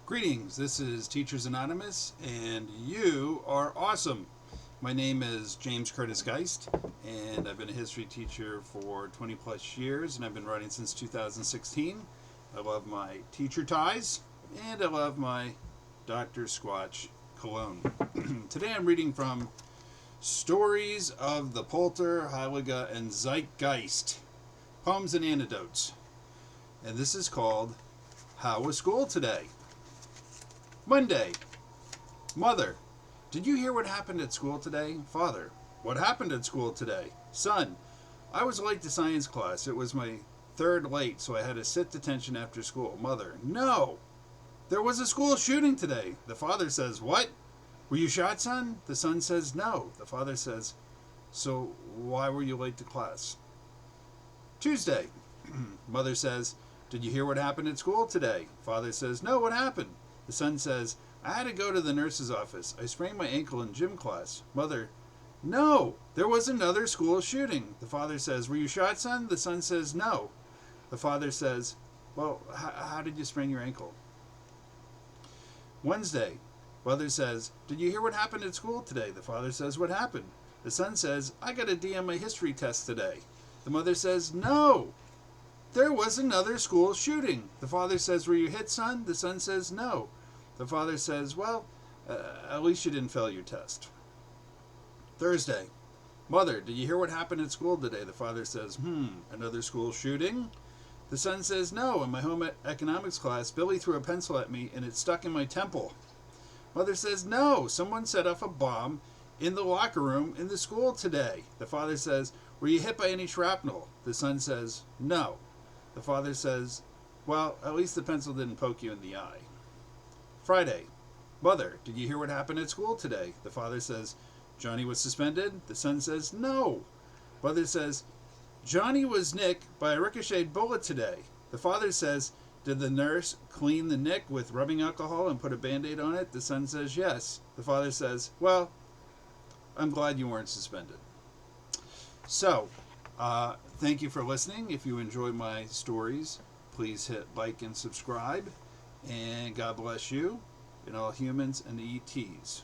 Greetings, this is Teachers Anonymous, and you are awesome. My name is James Curtis Geist, and I've been a history teacher for 20 plus years, and I've been writing since 2016. I love my teacher ties, and I love my Dr. Squatch cologne. Today I'm reading from Stories of the Polter, Heilige, and Zeitgeist, Poems and Anecdotes. And this is called How Was School Today? Monday. Mother, did you hear what happened at school today? Father, what happened at school today? Son, I was late to science class. It was my third late, so I had to sit detention after school. Mother, no, there was a school shooting today. The father says, what? Were you shot, son? The son says, no. The father says, so why were you late to class? Tuesday. Mother says, did you hear what happened at school today? Father says, no, what happened? The son says, I had to go to the nurse's office. I sprained my ankle in gym class. Mother, no, there was another school shooting. The father says, were you shot, son? The son says, no. The father says, well, how did you sprain your ankle? Wednesday. Mother says, did you hear what happened at school today? The father says, what happened? The son says, I got a D on my history test today. The mother says, no, there was another school shooting. The father says, were you hit, son? The son says, no. The father says, well, at least you didn't fail your test. Thursday. Mother, did you hear what happened at school today? The father says, another school shooting? The son says, no, in my home economics class, Billy threw a pencil at me and it stuck in my temple. Mother says, no, someone set off a bomb in the locker room in the school today. The father says, were you hit by any shrapnel? The son says, no. The father says, well, at least the pencil didn't poke you in the eye. Friday. Mother, did you hear what happened at school today? The father says, Johnny was suspended. The son says, no. Mother says, Johnny was nicked by a ricocheted bullet today. The father says, did the nurse clean the nick with rubbing alcohol and put a Band-Aid on it? The son says, yes. The father says, well, I'm glad you weren't suspended. So, thank you for listening. If you enjoy my stories, please hit like and subscribe. And God bless you and all humans and ETs.